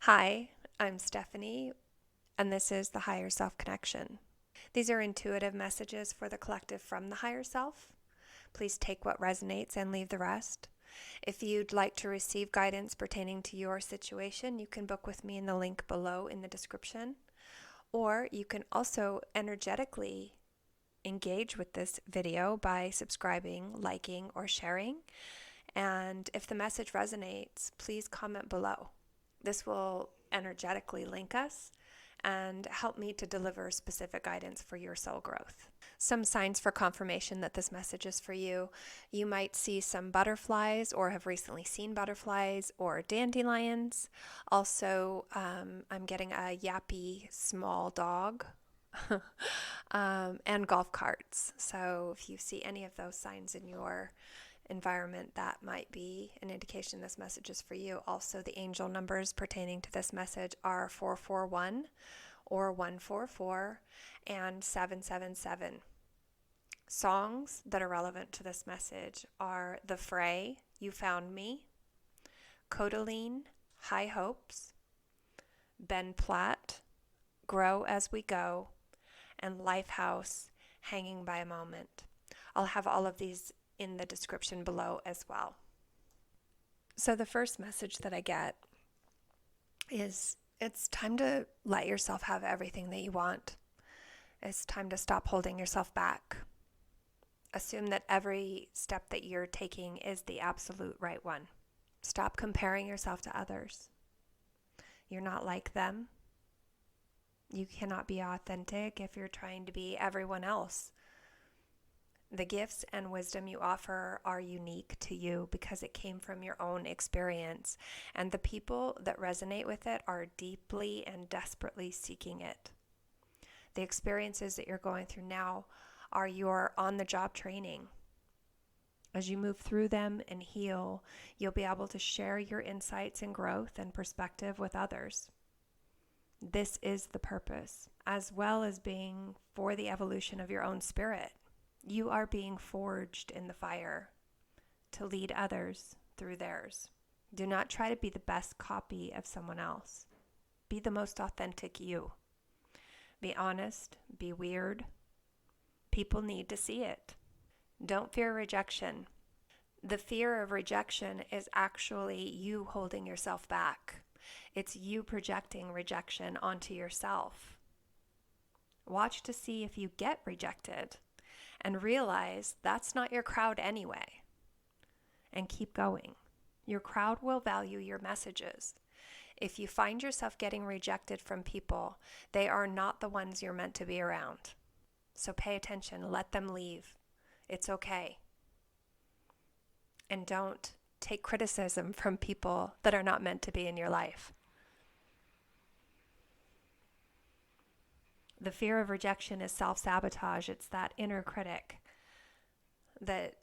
Hi, I'm Stephanie, and this is the Higher Self Connection. These are intuitive messages for the collective from the higher self. Please take what resonates and leave the rest. If you'd like to receive guidance pertaining to your situation, you can book with me in the link below in the description. Or you can also energetically engage with this video by subscribing, liking, or sharing. And if the message resonates, please comment below. This will energetically link us and help me to deliver specific guidance for your soul growth. Some signs for confirmation that this message is for you. You might see some butterflies or have recently seen butterflies or dandelions. Also, I'm getting a Yappy Small dog and golf carts. So if you see any of those signs in your environment, that might be an indication this message is for you. Also, the angel numbers pertaining to this message are 441 or 144 and 777. Songs that are relevant to this message are the Fray, You Found Me, Kodaline, High Hopes, Platt, Grow As We Go, and Lifehouse, Hanging by a Moment. I'll have all of these in the description below as well. So the first message that I get is it's time to let yourself have everything that you want. It's time to stop holding yourself back. Assume that every step that you're taking is the absolute right one. Stop comparing yourself to others. You're not like them. You cannot be authentic if you're trying to be everyone else. The gifts and wisdom you offer are unique to you because it came from your own experience, and the people that resonate with it are deeply and desperately seeking it. The experiences that you're going through now are your on-the-job training. As you move through them and heal, you'll be able to share your insights and growth and perspective with others. This is the purpose, as well as being for the evolution of your own spirit. You are being forged in the fire to lead others through theirs. Do not try to be the best copy of someone else. Be the most authentic you. Be honest, be weird. People need to see it. Don't fear rejection. The fear of rejection is actually you holding yourself back. It's you projecting rejection onto yourself. Watch to see if you get rejected. And realize that's not your crowd anyway. And keep going. Your crowd will value your messages. If you find yourself getting rejected from people, they are not the ones you're meant to be around. So pay attention. Let them leave. It's okay. And don't take criticism from people that are not meant to be in your life. The fear of rejection is self-sabotage. It's that inner critic that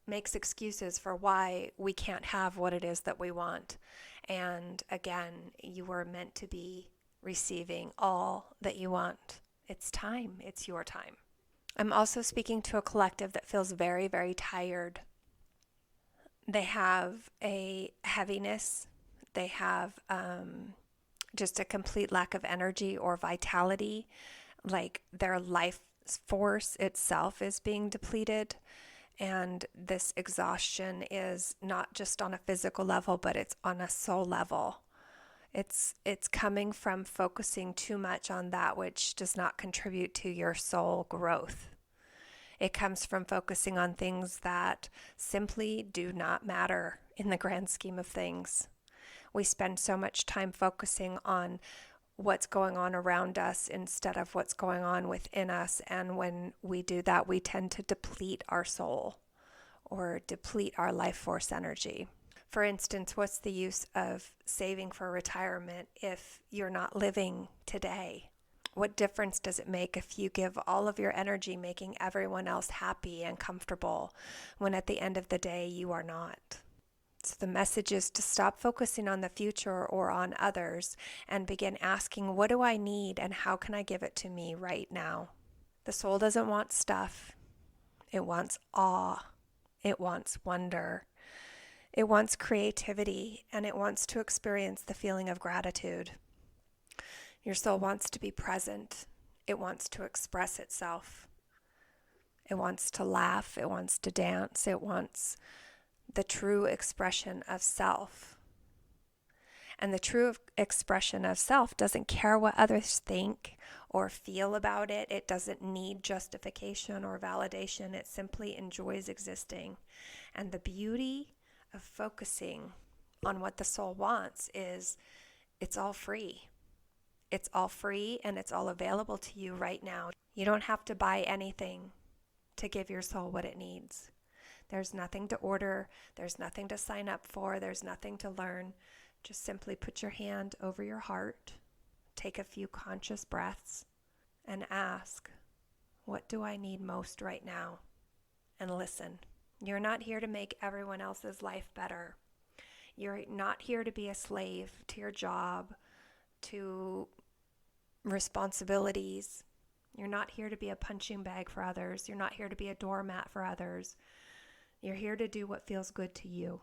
makes excuses for why we can't have what it is that we want. And again, you were meant to be receiving all that you want. It's time. It's your time. I'm also speaking to a collective that feels very, very tired. They have a heaviness. They have just a complete lack of energy or vitality. Like their life force itself is being depleted, and this exhaustion is not just on a physical level, but it's on a soul level. It's coming from focusing too much on that which does not contribute to your soul growth. It comes from focusing on things that simply do not matter in the grand scheme of things. We spend so much time focusing on what's going on around us instead of what's going on within us. And when we do that, we tend to deplete our soul or deplete our life force energy. For instance, what's the use of saving for retirement if you're not living today? What difference does it make if you give all of your energy making everyone else happy and comfortable when at the end of the day you are not? So the message is to stop focusing on the future or on others and begin asking, what do I need and how can I give it to me right now? The soul doesn't want stuff. It wants awe. It wants wonder. It wants creativity, and it wants to experience the feeling of gratitude. Your soul wants to be present. It wants to express itself. It wants to laugh. It wants to dance. It wants the true expression of self. And the true expression of self doesn't care what others think or feel about it. It doesn't need justification or validation. It simply enjoys existing. And the beauty of focusing on what the soul wants is it's all free. It's all free and it's all available to you right now. You don't have to buy anything to give your soul what it needs. There's nothing to order. There's nothing to sign up for. There's nothing to learn. Just simply put your hand over your heart, take a few conscious breaths, and ask, what do I need most right now? And listen. You're not here to make everyone else's life better. You're not here to be a slave to your job, to responsibilities. You're not here to be a punching bag for others. You're not here to be a doormat for others. You're here to do what feels good to you.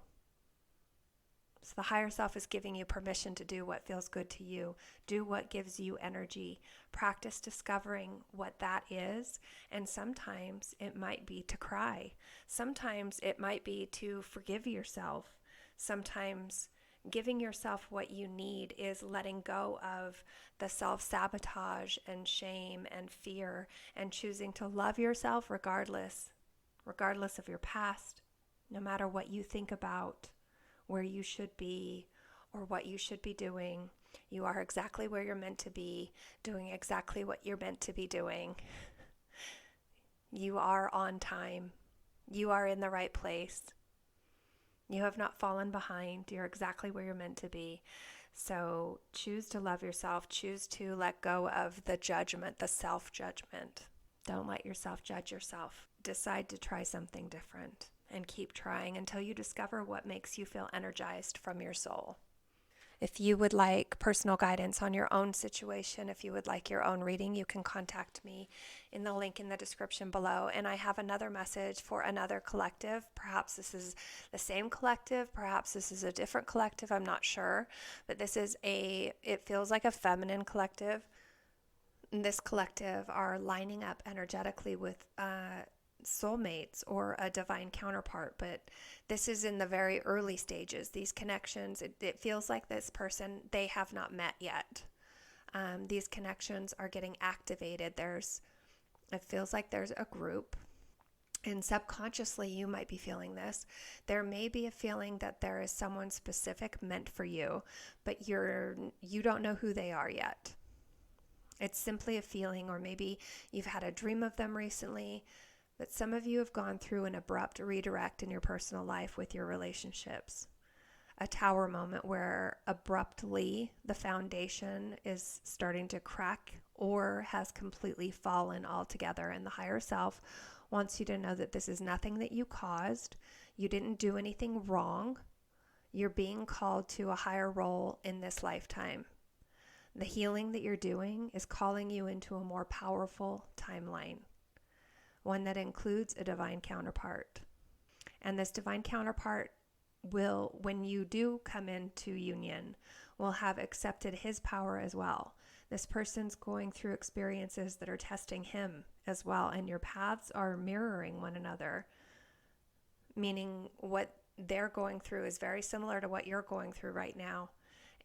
So the higher self is giving you permission to do what feels good to you. Do what gives you energy. Practice discovering what that is. And sometimes it might be to cry. Sometimes it might be to forgive yourself. Sometimes giving yourself what you need is letting go of the self-sabotage and shame and fear and choosing to love yourself regardless of your past, no matter what you think about where you should be or what you should be doing. You are exactly where you're meant to be, doing exactly what you're meant to be doing. You are on time. You are in the right place. You have not fallen behind. You're exactly where you're meant to be. So choose to love yourself. Choose to let go of the judgment, the self-judgment. Don't let yourself judge yourself. Decide to try something different. And keep trying until you discover what makes you feel energized from your soul. If you would like personal guidance on your own situation, if you would like your own reading, you can contact me in the link in the description below. And I have another message for another collective. Perhaps this is the same collective. Perhaps this is a different collective. I'm not sure. But it feels like a feminine collective. And this collective are lining up energetically with soulmates or a divine counterpart, but this is in the very early stages. These connections, it feels like this person, they have not met yet. These connections are getting activated. It feels like there's a group, and subconsciously you might be feeling this. There may be a feeling that there is someone specific meant for you, but you don't know who they are yet. It's simply a feeling, or maybe you've had a dream of them recently. But some of you have gone through an abrupt redirect in your personal life with your relationships. A tower moment where abruptly the foundation is starting to crack or has completely fallen altogether. And the higher self wants you to know that this is nothing that you caused. You didn't do anything wrong. You're being called to a higher role in this lifetime. The healing that you're doing is calling you into a more powerful timeline. One that includes a divine counterpart. And this divine counterpart will, when you do come into union, will have accepted his power as well. This person's going through experiences that are testing him as well, and your paths are mirroring one another, meaning what they're going through is very similar to what you're going through right now.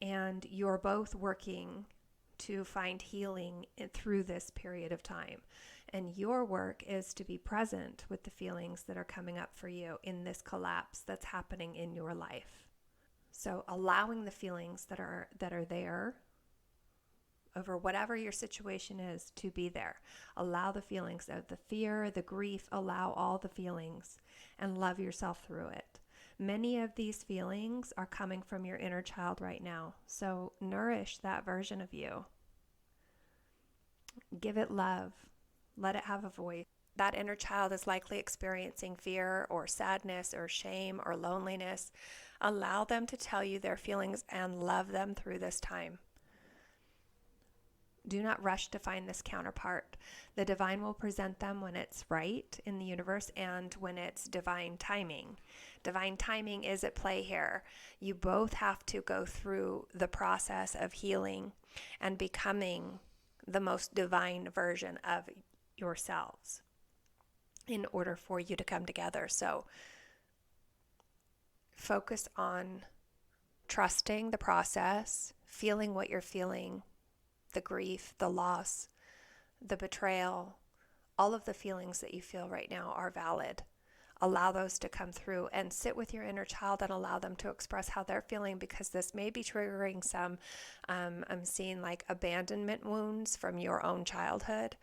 And you're both working to find healing through this period of time. And your work is to be present with the feelings that are coming up for you in this collapse that's happening in your life. So allowing the feelings that are there over whatever your situation is to be there. Allow the feelings of the fear, the grief, allow all the feelings and love yourself through it. Many of these feelings are coming from your inner child right now. So nourish that version of you. Give it love. Let it have a voice. That inner child is likely experiencing fear or sadness or shame or loneliness. Allow them to tell you their feelings and love them through this time. Do not rush to find this counterpart. The divine will present them when it's right in the universe and when it's divine timing. Divine timing is at play here. You both have to go through the process of healing and becoming the most divine version of yourselves in order for you to come together. So focus on trusting the process, feeling what you're feeling, the grief, the loss, the betrayal, all of the feelings that you feel right now are valid. Allow those to come through and sit with your inner child and allow them to express how they're feeling, because this may be triggering some, I'm seeing like abandonment wounds from your own childhood.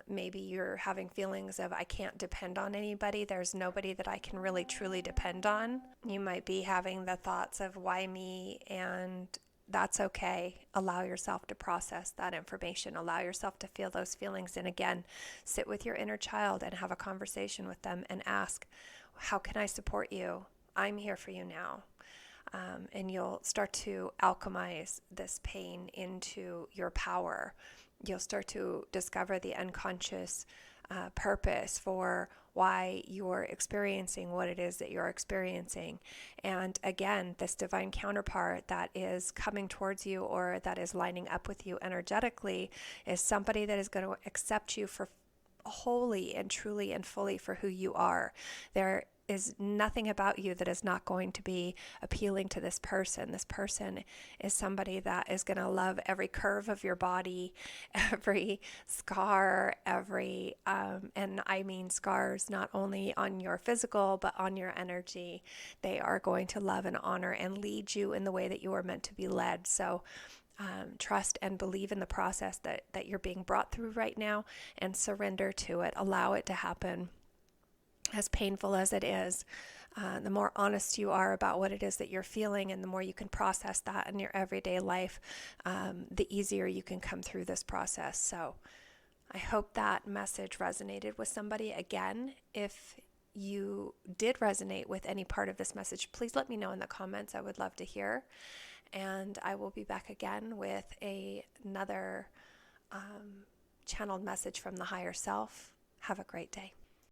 Maybe you're having feelings of, I can't depend on anybody. There's nobody that I can really truly depend on. You might be having the thoughts of, why me? And that's okay. Allow yourself to process that information. Allow yourself to feel those feelings. And again, sit with your inner child and have a conversation with them and ask, how can I support you? I'm here for you now. And you'll start to alchemize this pain into your power. You'll start to discover the unconscious purpose for why you're experiencing what it is that you're experiencing. And again, this divine counterpart that is coming towards you or that is lining up with you energetically is somebody that is going to accept you for wholly and truly and fully for who you are. There is nothing about you that is not going to be appealing to this person. This person is somebody that is going to love every curve of your body, every scar, every, and I mean scars not only on your physical, but on your energy. They are going to love and honor and lead you in the way that you are meant to be led. So trust and believe in the process that you're being brought through right now and surrender to it. Allow it to happen. As painful as it is, the more honest you are about what it is that you're feeling and the more you can process that in your everyday life, the easier you can come through this process. So I hope that message resonated with somebody. Again, if you did resonate with any part of this message, please let me know in the comments. I would love to hear. And I will be back again with another channeled message from the higher self. Have a great day.